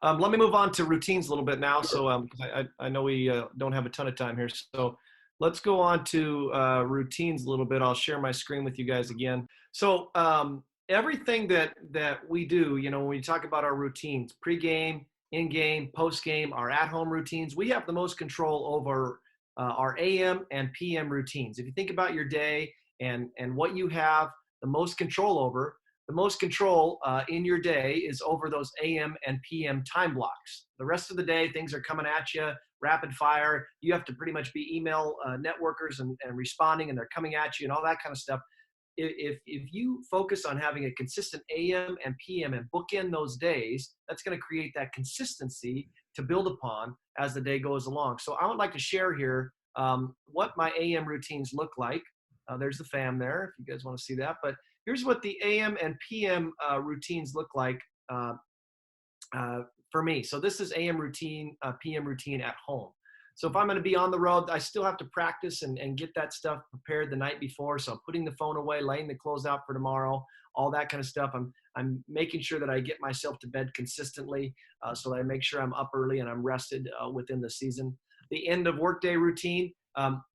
Let me move on to routines a little bit now. So 'cause I know we don't have a ton of time here. So let's go on to routines a little bit. I'll share my screen with you guys again. So everything that we do, when we talk about our routines, pregame, in-game, post-game, our at-home routines, we have the most control over our AM and PM routines. If you think about your day and what you have the most control over, the most control in your day is over those AM and PM time blocks. The rest of the day, things are coming at you rapid fire. You have to pretty much be email networkers and responding, and they're coming at you and all that kind of stuff. If you focus on having a consistent AM and PM and bookend those days, that's going to create that consistency to build upon as the day goes along. So I would like to share here what my AM routines look like. There's the fam there, if you guys want to see that. But here's what the AM and PM routines look like for me. So this is AM routine, PM routine at home. So if I'm going to be on the road, I still have to practice and get that stuff prepared the night before. So I'm putting the phone away, laying the clothes out for tomorrow, all that kind of stuff. I'm making sure that I get myself to bed consistently so that I make sure I'm up early and I'm rested within the season. The end of workday routine.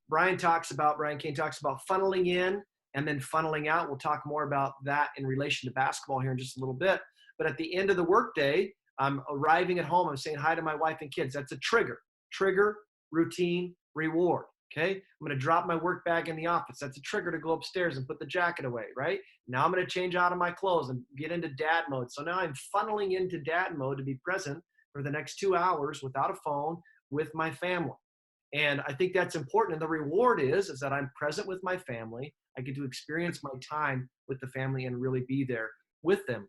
Brian Cain talks about funneling in and then funneling out. We'll talk more about that in relation to basketball here in just a little bit. But at the end of the workday, I'm arriving at home. I'm saying hi to my wife and kids. That's a trigger, routine, reward. Okay. I'm going to drop my work bag in the office. That's a trigger to go upstairs and put the jacket away, right? Now I'm going to change out of my clothes and get into dad mode. So now I'm funneling into dad mode to be present for the next 2 hours without a phone with my family. And I think that's important. And the reward is that I'm present with my family. I get to experience my time with the family and really be there with them.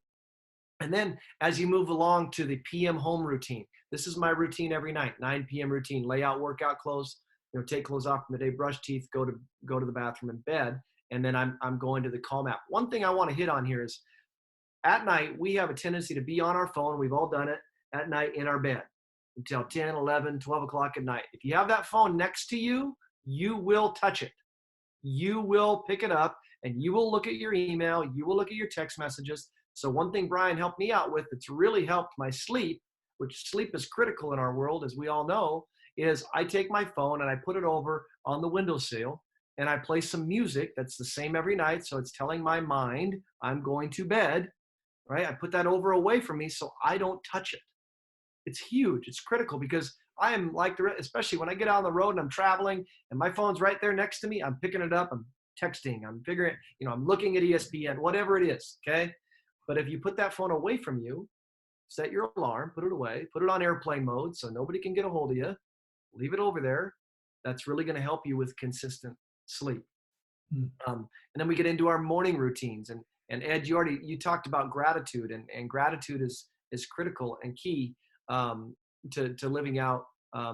And then as you move along to the PM home routine, this is my routine every night, 9 p.m. routine, lay out workout clothes, take clothes off from the day, brush teeth, go to the bathroom and bed. And then I'm going to the calm app. One thing I want to hit on here is at night, we have a tendency to be on our phone. We've all done it at night in our bed until 10, 11, 12 o'clock at night. If you have that phone next to you, you will touch it. You will pick it up and you will look at your email. You will look at your text messages. So one thing Brian helped me out with that's really helped my sleep, which sleep is critical in our world, as we all know, is I take my phone and I put it over on the windowsill and I play some music that's the same every night. So it's telling my mind I'm going to bed, right? I put that over away from me so I don't touch it. It's huge. It's critical because I am like especially when I get out on the road and I'm traveling and my phone's right there next to me, I'm picking it up, I'm texting, I'm figuring, I'm looking at ESPN, whatever it is, okay? But if you put that phone away from you, set your alarm, put it away, put it on airplane mode so nobody can get a hold of you, leave it over there. That's really going to help you with consistent sleep. And then we get into our morning routines. And Ed, you talked about gratitude, and gratitude is critical and key to living out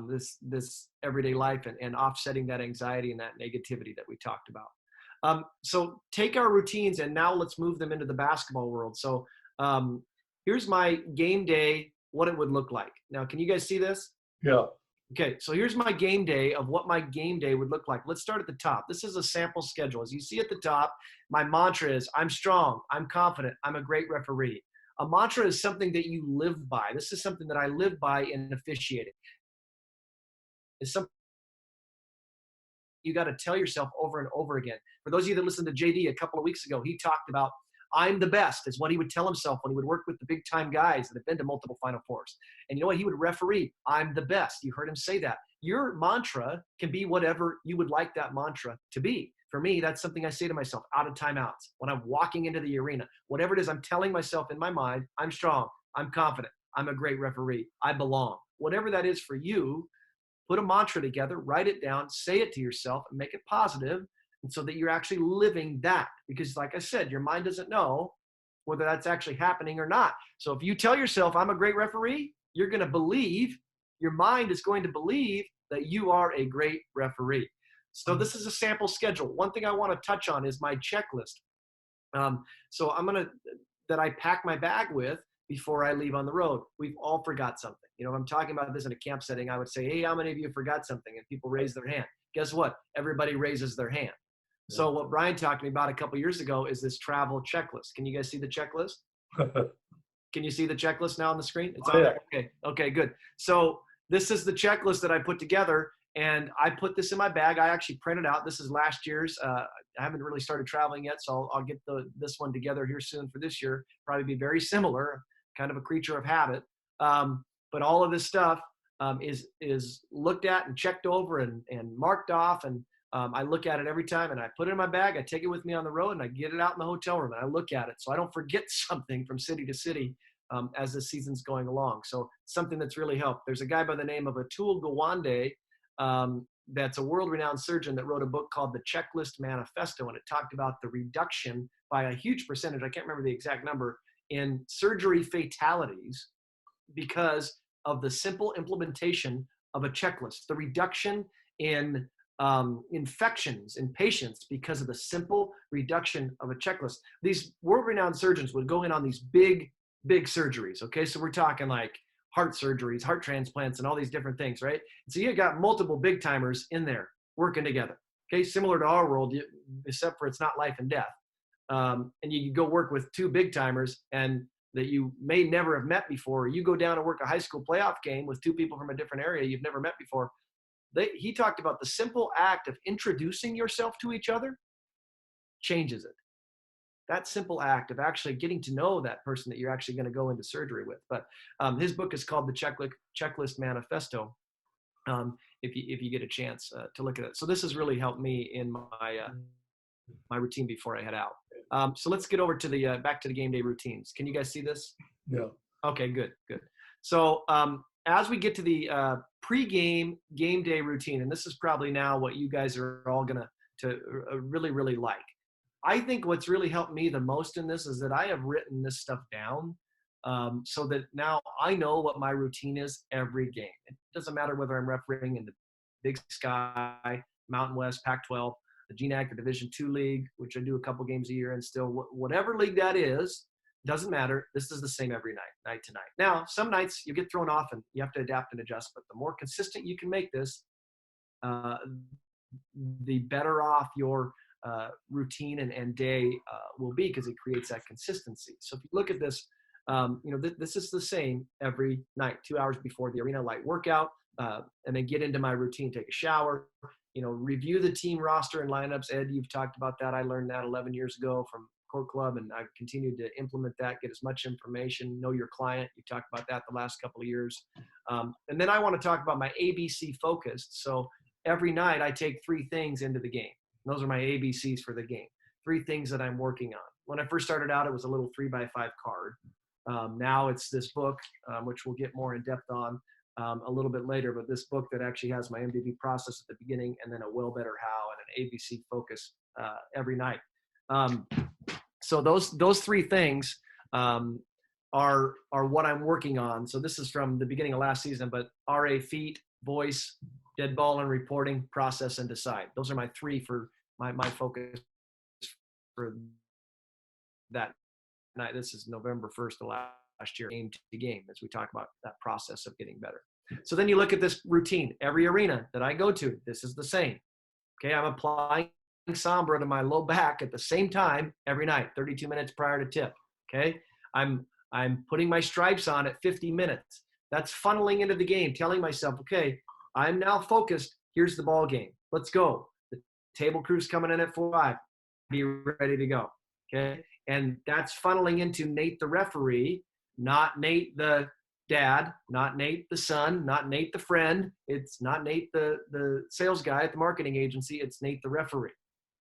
this everyday life and offsetting that anxiety and that negativity that we talked about. So take our routines and now let's move them into the basketball world. So here's my game day, what it would look like. Now, can you guys see this? Yeah. Okay, so here's my game day of what my game day would look like. Let's start at the top. This is a sample schedule. As you see at the top, my mantra is, I'm strong, I'm confident, I'm a great referee. A mantra is something that you live by. This is something that I live by in officiating. It's something you got to tell yourself over and over again. For those of you that listened to JD a couple of weeks ago, he talked about I'm the best is what he would tell himself when he would work with the big time guys that have been to multiple Final Fours. And you know what? He would referee, I'm the best. You heard him say that. Your mantra can be whatever you would like that mantra to be. For me, that's something I say to myself out of timeouts, when I'm walking into the arena, whatever it is I'm telling myself in my mind, I'm strong, I'm confident, I'm a great referee, I belong. Whatever that is for you, put a mantra together, write it down, say it to yourself, and make it positive, and so that you're actually living that. Because like I said, your mind doesn't know whether that's actually happening or not. So if you tell yourself, I'm a great referee, you're going to believe, your mind is going to believe that you are a great referee. So this is a sample schedule. One thing I want to touch on is my checklist. So that I pack my bag with before I leave on the road. We've all forgot something. If I'm talking about this in a camp setting, I would say, hey, how many of you forgot something? And people raise their hand. Guess what? Everybody raises their hand. So what Brian talked to me about a couple years ago is this travel checklist. Can you guys see the checklist? Can you see the checklist now on the screen? It's Oh, on yeah. there. Okay. Okay, good. So this is the checklist that I put together, and I put this in my bag. I actually printed out. This is last year's. I haven't really started traveling yet, so I'll get this one together here soon for this year. Probably be very similar, kind of a creature of habit. But all of this stuff is looked at and checked over and marked off, and I look at it every time, and I put it in my bag. I take it with me on the road, and I get it out in the hotel room, and I look at it so I don't forget something from city to city as the season's going along. So something that's really helped. There's a guy by the name of Atul Gawande that's a world-renowned surgeon that wrote a book called The Checklist Manifesto, and it talked about the reduction by a huge percentage, I can't remember the exact number, in surgery fatalities because of the simple implementation of a checklist, the reduction in infections in patients because of the simple reduction of a checklist. These world-renowned surgeons would go in on these big surgeries. Okay, so we're talking like heart surgeries, heart transplants, and all these different things, right? So you got multiple big timers in there working together. Okay, similar to our world, except for it's not life and death. And you go work with two big timers and that you may never have met before. You go down and work a high school playoff game with two people from a different area you've never met before. He talked about the simple act of introducing yourself to each other changes it. That simple act of actually getting to know that person that you're actually going to go into surgery with. But his book is called The Checklist Manifesto. If you get a chance to look at it. So this has really helped me in my routine before I head out. So let's get over to the back to the game day routines. Can you guys see this? Yeah. Okay, good. So as we get to the pre-game game day routine, and this is probably now what you guys are all gonna really, really like. I think what's really helped me the most in this is that I have written this stuff down so that now I know what my routine is every game. It doesn't matter whether I'm refereeing in the Big Sky, Mountain West, Pac-12, the GNAC, the Division II League, which I do a couple games a year, and still whatever league that is, doesn't matter. This is the same every night to night. Now, some nights you get thrown off and you have to adapt and adjust, but the more consistent you can make this, the better off your routine and day will be, because it creates that consistency. So if you look at this, this is the same every night, 2 hours before the arena, light workout, and then get into my routine, take a shower, review the team roster and lineups. Ed, you've talked about that. I learned that 11 years ago from Court Club, and I've continued to implement that, get as much information, know your client. You talked about that the last couple of years. And then I want to talk about my ABC focused. So every night I take 3 things into the game. Those are my ABCs for the game. 3 things that I'm working on. When I first started out, it was a little 3x5 card. Now it's this book, which we'll get more in depth on a little bit later, but this book that actually has my MVP process at the beginning, and then a well, better, how, and an ABC focus every night. So those 3 things are what I'm working on. So this is from the beginning of last season, but RA, feet, voice, dead ball and reporting, process, and decide. Those are my 3 for my focus for that night. This is November 1st of last year, game to game, as we talk about that process of getting better. So then you look at this routine. Every arena that I go to, this is the same. Okay, I'm applying Sombra to my low back at the same time every night, 32 minutes prior to tip. Okay, I'm putting my stripes on at 50 minutes. That's funneling into the game, telling myself, okay, I'm now focused. Here's the ball game. Let's go. The table crew's coming in at 4-5. Be ready to go. Okay, and that's funneling into Nate the referee, not Nate the dad, not Nate the son, not Nate the friend. It's not Nate the sales guy at the marketing agency. It's Nate the referee.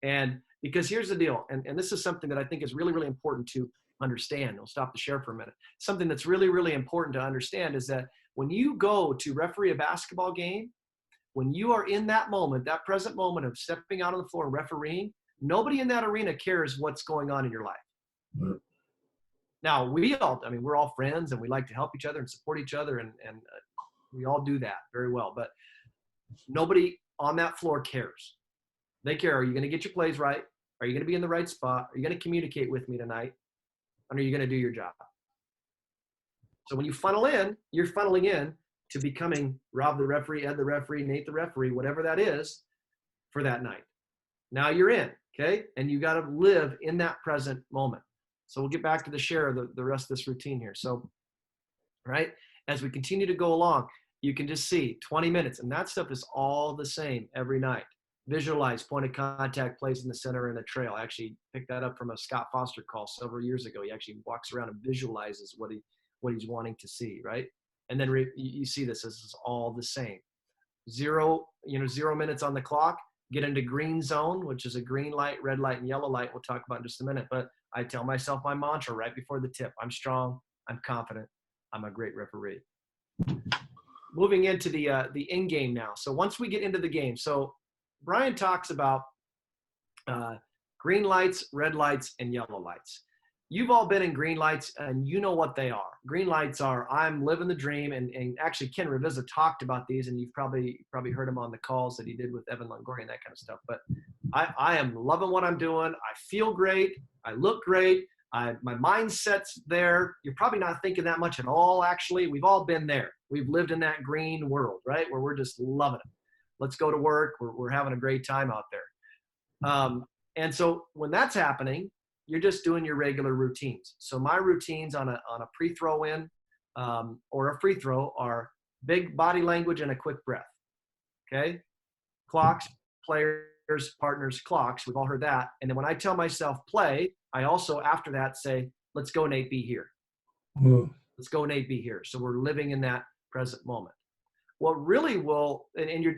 And because here's the deal, and this is something that I think is really, really important to understand. I'll stop the share for a minute. Something that's really, really important to understand is that when you go to referee a basketball game, when you are in that moment, that present moment of stepping out on the floor and refereeing, nobody in that arena cares what's going on in your life. Right. Now, we're all friends and we like to help each other and support each other, and we all do that very well. But nobody on that floor cares. They care, are you going to get your plays right? Are you going to be in the right spot? Are you going to communicate with me tonight? And are you going to do your job? So when you funnel in, you're funneling in to becoming Rob the referee, Ed the referee, Nate the referee, whatever that is for that night. Now you're in, okay? And you got to live in that present moment. So we'll get back to the share of the rest of this routine here. So, right, as we continue to go along, you can just see 20 minutes, and that stuff is all the same every night. Visualize point of contact plays in the center and the trail. I actually picked that up from a Scott Foster call several years ago. He actually walks around and visualizes what he's wanting to see, right? And then you see this is all the same. 0 minutes on the clock, get into green zone, which is a green light, red light, and yellow light. We'll talk about in just a minute. But I tell myself my mantra right before the tip. I'm strong. I'm confident. I'm a great referee. Moving into the in game now. So once we get into the game, so Brian talks about green lights, red lights, and yellow lights. You've all been in green lights, and you know what they are. Green lights are I'm living the dream, and actually Ken Ravizza talked about these, and you've probably heard him on the calls that he did with Evan Longoria and that kind of stuff. But I am loving what I'm doing. I feel great. I look great. My mindset's there. You're probably not thinking that much at all, actually. We've all been there. We've lived in that green world, right, where we're just loving it. Let's go to work. We're having a great time out there. And so when that's happening, you're just doing your regular routines. So my routines on a pre-throw in or a free throw are big body language and a quick breath. Okay? Clocks, players, partners, clocks. We've all heard that. And then when I tell myself play, I also after that say, let's go Nate, be here. Let's go Nate, be here. So we're living in that present moment. What really will,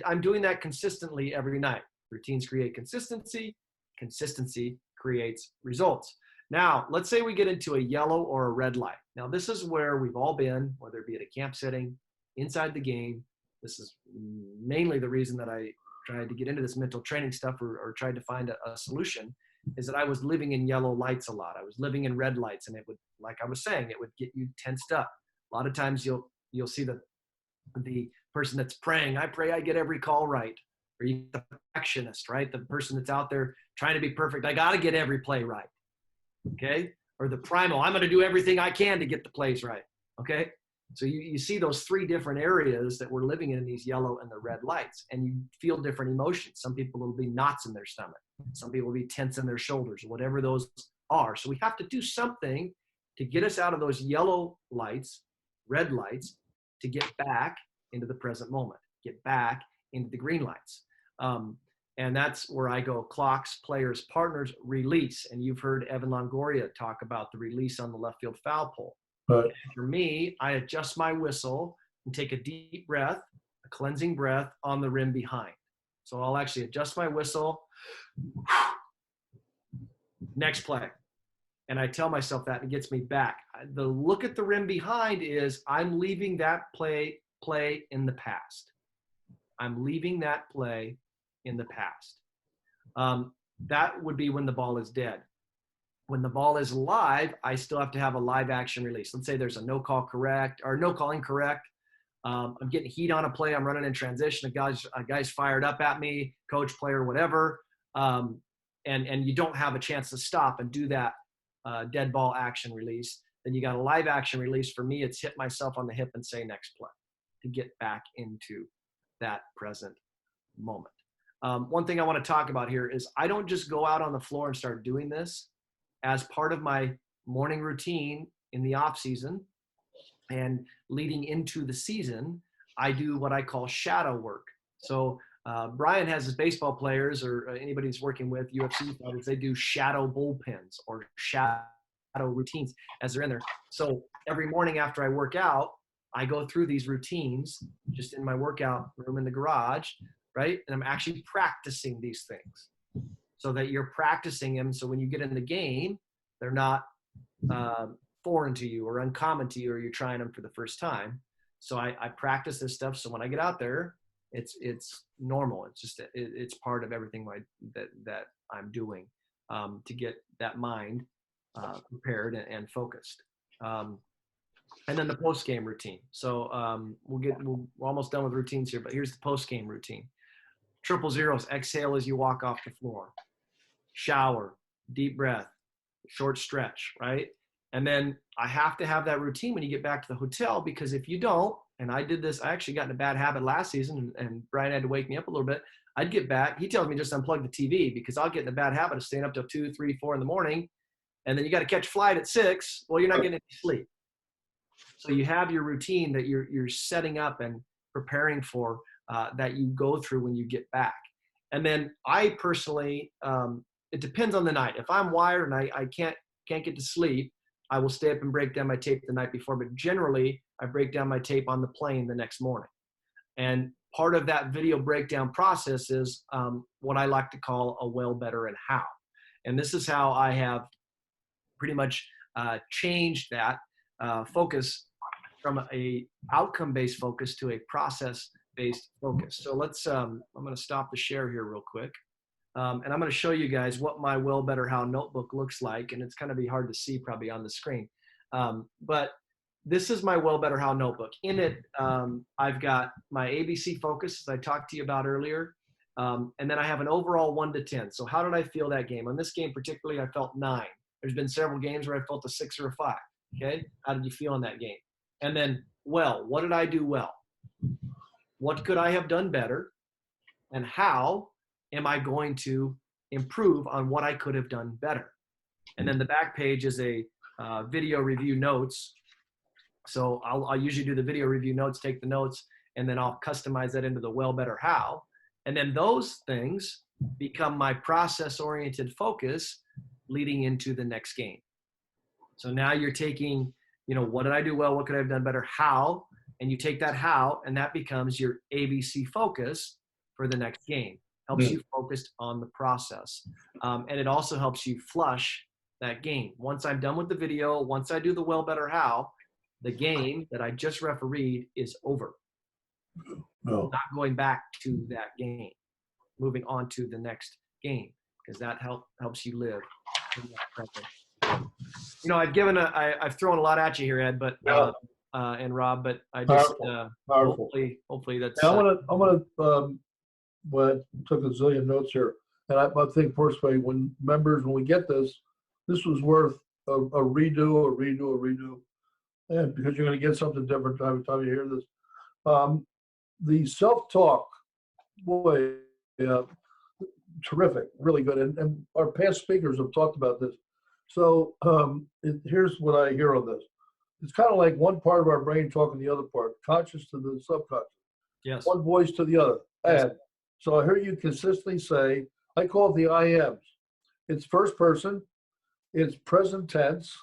I'm doing that consistently every night. Routines create consistency. Consistency creates results. Now, let's say we get into a yellow or a red light. Now, this is where we've all been, whether it be at a camp setting, inside the game. This is mainly the reason that I tried to get into this mental training stuff or tried to find a solution, is that I was living in yellow lights a lot. I was living in red lights, and it would, like I was saying, it would get you tensed up. A lot of times you'll see the person that's praying, I pray I get every call right. Or you the perfectionist, right? The person that's out there trying to be perfect. I got to get every play right. Okay. Or the primal, I'm going to do everything I can to get the plays right. Okay. So you see those three different areas that we're living in these yellow and the red lights, and you feel different emotions. Some people will be knots in their stomach. Some people will be tense in their shoulders, whatever those are. So we have to do something to get us out of those yellow lights, red lights, to get back into the present moment, get back into the green lights. And that's where I go clocks, players, partners, release. And you've heard Evan Longoria talk about the release on the left field foul pole. Right. For me, I adjust my whistle and take a deep breath, a cleansing breath on the rim behind. So I'll actually adjust my whistle. Next play. And I tell myself that, and it gets me back. The look at the rim behind is I'm leaving that play in the past. I'm leaving that play in the past. That would be when the ball is dead. When the ball is live, I still have to have a live action release. Let's say there's a no call correct or no call incorrect. I'm getting heat on a play. I'm running in transition. A guy's fired up at me, coach, player, whatever. And you don't have a chance to stop and do that dead ball action release. Then you got a live action release. For me, it's hit myself on the hip and say next play to get back into that present moment. One thing I want to talk about here is I don't just go out on the floor and start doing this. As part of my morning routine in the off season and leading into the season, I do what I call shadow work. So Brian has his baseball players or anybody who's working with UFC fighters, they do shadow bullpens or shadow routines as they're in there. So every morning after I work out, I go through these routines just in my workout room in the garage, right? And I'm actually practicing these things so that you're practicing them. So when you get in the game, they're not foreign to you or uncommon to you, or you're trying them for the first time. So I practice this stuff. So when I get out there, it's normal. It's just, it's part of everything that I'm doing to get that mind prepared and focused. And then the post-game routine. So we're almost done with routines here, but here's the post-game routine. 000s, exhale as you walk off the floor. Shower, deep breath, short stretch, right? And then I have to have that routine when you get back to the hotel, because if you don't, and I did this, I actually got in a bad habit last season, and Brian had to wake me up a little bit. I'd get back. He tells me just unplug the TV, because I'll get in a bad habit of staying up till 2, 3, 4 in the morning And then you got to catch flight at 6. Well, you're not getting any sleep. So you have your routine that you're setting up and preparing for, that you go through when you get back. And then I personally, it depends on the night. If I'm wired and I can't get to sleep, I will stay up and break down my tape the night before. But generally, I break down my tape on the plane the next morning. And part of that video breakdown process is what I like to call a well, better, and how. And this is how I have pretty much changed that focus from a outcome-based focus to a process-based focus. So let's, I'm going to stop the share here real quick. And I'm going to show you guys what my Well, Better, How notebook looks like. And it's going to be hard to see probably on the screen. But this is my Well, Better, How notebook. In it, I've got my ABC focus, as I talked to you about earlier. And then I have an overall 1 to 10. So how did I feel that game? On this game particularly, I felt 9. There's been several games where I felt a 6 or a 5. Okay. How did you feel in that game? And then, well, what did I do well? What could I have done better? And how am I going to improve on what I could have done better? And then the back page is a video review notes. So I'll usually do the video review notes, take the notes, and then I'll customize that into the Well, Better, How. And then those things become my process-oriented focus leading into the next game. So now you're taking, what did I do well? What could I have done better? How? And you take that how, and that becomes your ABC focus for the next game. Helps you focus on the process. And it also helps you flush that game. Once I'm done with the video, once I do the Well, Better, How, the game that I just refereed is over. No. Not going back to that game, moving on to the next game, because that helps you live in that present. I've thrown a lot at you here, Ed, but and Rob, but I just hopefully that's. Yeah, I'm gonna well, I took a zillion notes here, and I think personally, when we get this was worth a redo, and because you're going to get something different every time you hear this. The self-talk, boy, terrific, really good, and our past speakers have talked about this. So here's what I hear on this. It's kind of like one part of our brain talking to the other part, conscious to the subconscious. Yes. One voice to the other. Yes. And so I hear you consistently say, I call it the IMs. It's first person, it's present tense,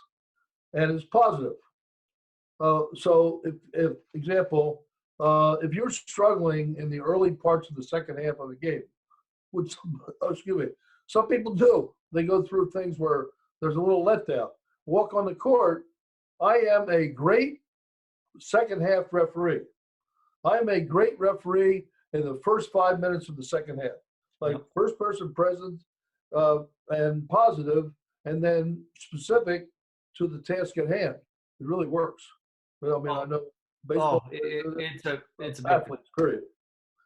and it's positive. So if example, if you're struggling in the early parts of the second half of the game, which, some people do. They go through things where there's a little letdown. Walk on the court. I am a great second half referee. I am a great referee in the first 5 minutes of the second half. Like first person present and positive, and then specific to the task at hand. It really works. Well, I know baseball. It's a big athletes, period.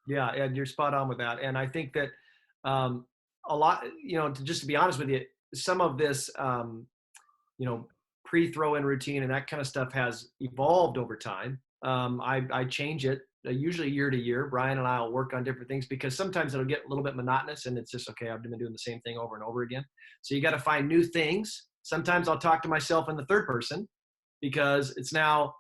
Yeah, and you're spot on with that. And I think that a lot, to be honest with you, some of this, pre-throw-in routine and that kind of stuff has evolved over time. I change it usually year to year. Brian and I will work on different things because sometimes it'll get a little bit monotonous and it's just, okay, I've been doing the same thing over and over again. So you got to find new things. Sometimes I'll talk to myself in the third person because it's now,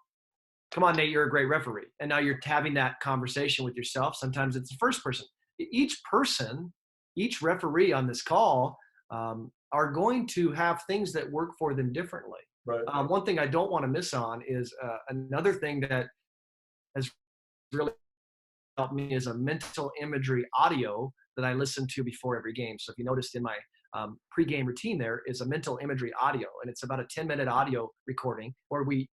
come on, Nate, you're a great referee. And now you're having that conversation with yourself. Sometimes it's the first person. Each referee on this call are going to have things that work for them differently. Right. One thing I don't want to miss on is another thing that has really helped me is a mental imagery audio that I listen to before every game. So if you noticed in my pre-game routine, there is a mental imagery audio, and it's about a 10-minute audio recording where we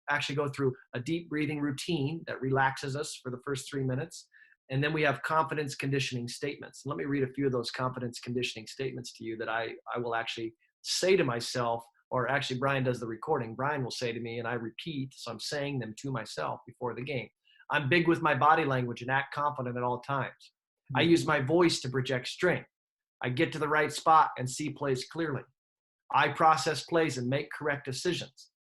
actually go through a deep breathing routine that relaxes us for the first 3 minutes. And then we have confidence conditioning statements. Let me read a few of those confidence conditioning statements to you that I will actually say to myself, or actually Brian does the recording. Brian will say to me and I repeat, so I'm saying them to myself before the game. I'm big with my body language and act confident at all times. I use my voice to project strength. I get to the right spot and see plays clearly. I process plays and make correct decisions.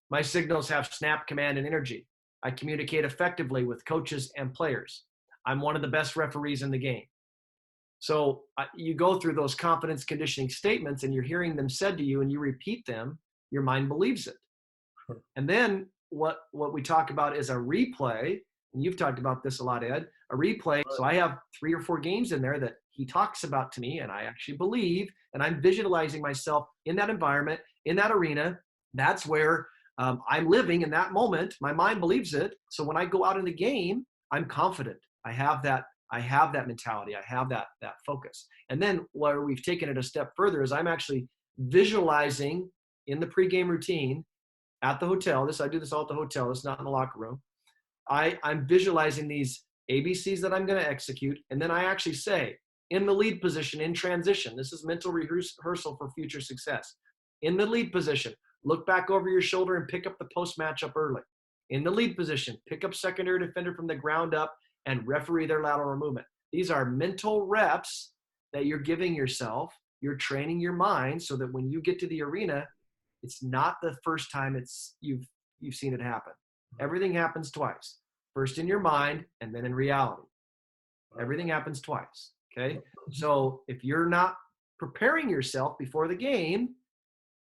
My signals have snap, command, and energy. I communicate effectively with coaches and players. I'm one of the best referees in the game. So you go through those confidence conditioning statements and you're hearing them said to you and you repeat them, your mind believes it. Sure. And then what we talk about is a replay, and you've talked about this a lot, Ed, a replay. Right. So I have 3 or 4 games in there that he talks about to me and I actually believe, and I'm visualizing myself in that environment, in that arena. That's where I'm living in that moment. My mind believes it. So when I go out in the game, I'm confident. I have that mentality. I have that focus. And then where we've taken it a step further is I'm actually visualizing in the pregame routine at the hotel. I do this all at the hotel. It's not in the locker room. I'm visualizing these ABCs that I'm going to execute. And then I actually say, in the lead position, in transition, this is mental rehearsal for future success. In the lead position, look back over your shoulder and pick up the post matchup early. In the lead position, pick up secondary defender from the ground up and referee their lateral movement. These are mental reps that you're giving yourself. You're training your mind so that when you get to the arena, it's not the first time you've seen it happen. Everything happens twice. First in your mind and then in reality. Everything happens twice. Okay. So if you're not preparing yourself before the game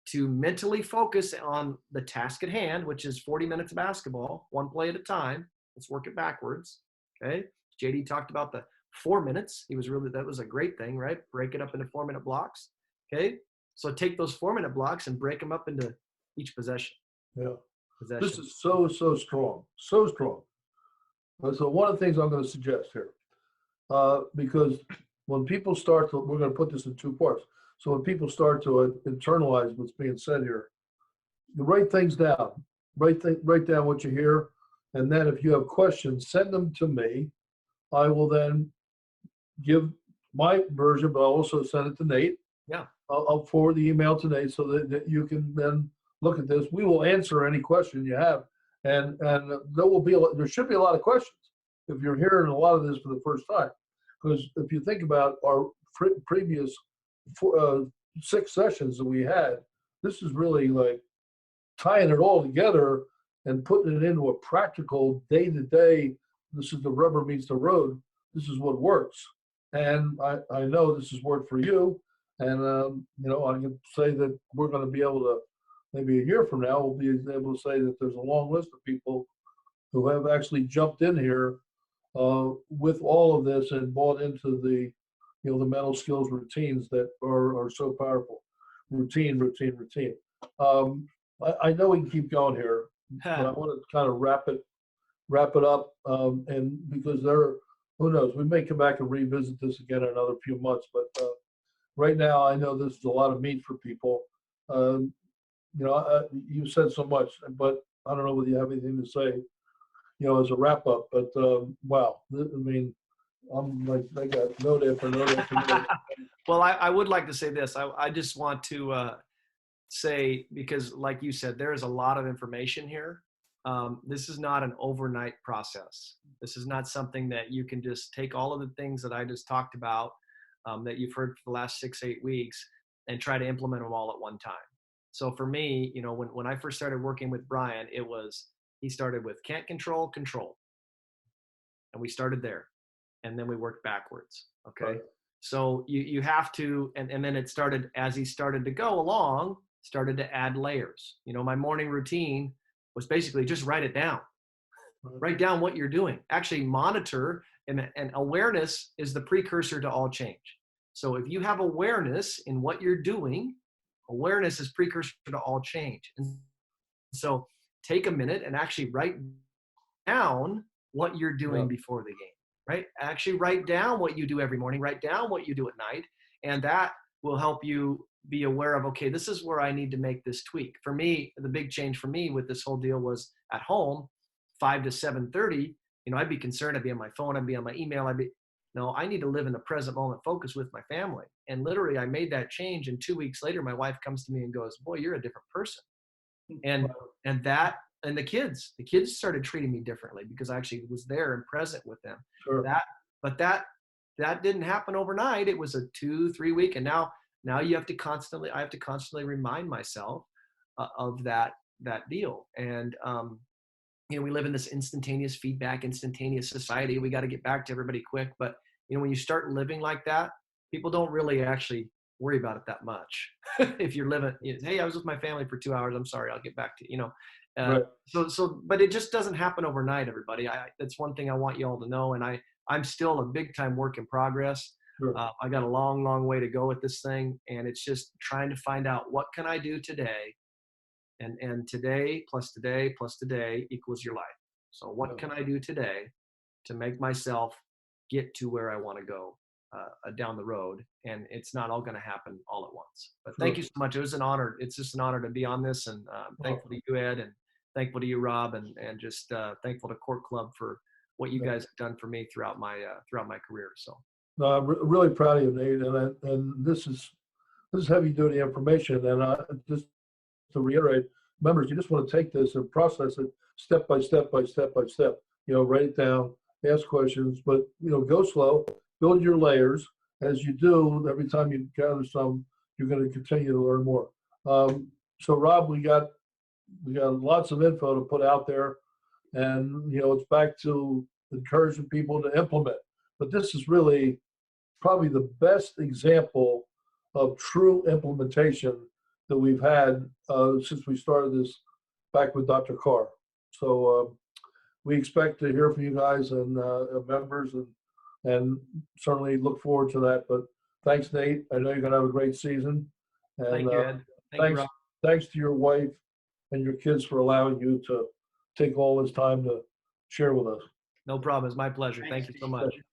to mentally focus on the task at hand, which is 40 minutes of basketball, one play at a time, let's work it backwards. Okay. JD talked about the 4 minutes. That was a great thing, right? Break it up into 4-minute blocks. Okay. So take those 4-minute blocks and break them up into each possession. Yeah. This is so strong, so strong. So one of the things I'm going to suggest here, because when people start to, we're going to put this in 2 parts. So when people start to internalize what's being said here, you write things down, write down what you hear, and then if you have questions, send them to me. I will then give my version, but I'll also send it to Nate. Yeah. I'll forward the email to Nate so that you can then look at this. We will answer any question you have, and there should be a lot of questions if you're hearing a lot of this for the first time, because if you think about our previous 6 sessions that we had, this is really like tying it all together and putting it into a practical day-to-day. This is the rubber meets the road. This is what works, and I know this has worked for you. And I can say that we're going to be able to, maybe a year from now, we'll be able to say that there's a long list of people who have actually jumped in here with all of this and bought into the mental skills routines that are so powerful. Routine. I know we can keep going here, but I want to kind of wrap it up, and because who knows, we may come back and revisit this again in another few months, but right now I know this is a lot of meat for people. You said so much, but I don't know whether you have anything to say, as a wrap up, but wow, I mean, I'm like, I got note after note after note. Well, I would like to say this. I just want to say, because like you said, there is a lot of information here. This is not an overnight process. This is not something that you can just take all of the things that I just talked about, that you've heard for the last 6-8 weeks, and try to implement them all at one time. So for me, when I first started working with Brian, he started with can't control, and we started there, and then we worked backwards. Okay. Right. So you have to, and then it started, as he started to go along, started to add layers. My morning routine was basically just write it down. Write down what you're doing. Actually monitor, and awareness is the precursor to all change. So if you have awareness in what you're doing, awareness is precursor to all change. And so take a minute and actually write down what you're doing before the game, right? Actually write down what you do every morning, write down what you do at night, and that will help you be aware of, okay, this is where I need to make this tweak. For me, the big change for me with this whole deal was at home, 5 to 7:30, I'd be concerned. I'd be on my phone. I'd be on my email. I need to live in the present moment, focus with my family. And literally I made that change. And 2 weeks later, my wife comes to me and goes, boy, you're a different person. And the kids started treating me differently because I actually was there and present with them. Sure. That didn't happen overnight. It was a 2-3 week. And now I have to constantly remind myself of that deal. And, we live in this instantaneous feedback, instantaneous society. We got to get back to everybody quick. But, when you start living like that, people don't really actually worry about it that much. If you're living, hey, I was with my family for 2 hours. I'm sorry, I'll get back to you. Right. But it just doesn't happen overnight, everybody. That's one thing I want you all to know. And I'm still a big time work in progress. Sure. I got a long, long way to go with this thing, and it's just trying to find out what can I do today, and today plus today plus today equals your life. So what can I do today to make myself get to where I want to go down the road? And it's not all going to happen all at once. But thank you so much. It was an honor. It's just an honor to be on this, and thankful to you, Ed, and thankful to you, Rob, and just thankful to Court Club for what you guys have done for me throughout my career. So. No, I'm really proud of you, Nate, and this is heavy duty information. And just to reiterate, members, you just want to take this and process it step by step by step by step. Write it down, ask questions, but go slow, build your layers. As you do, every time you gather some, you're going to continue to learn more. So, Rob, we got lots of info to put out there, and it's back to encouraging people to implement. But this is really probably the best example of true implementation that we've had since we started this back with Dr. Carr. So we expect to hear from you guys and members, and certainly look forward to that. But thanks, Nate. I know you're going to have a great season. And Thank you, Ed. Thank you, Rob. Thanks to your wife and your kids for allowing you to take all this time to share with us. No problem. It's my pleasure. Thank you so much. Terrific.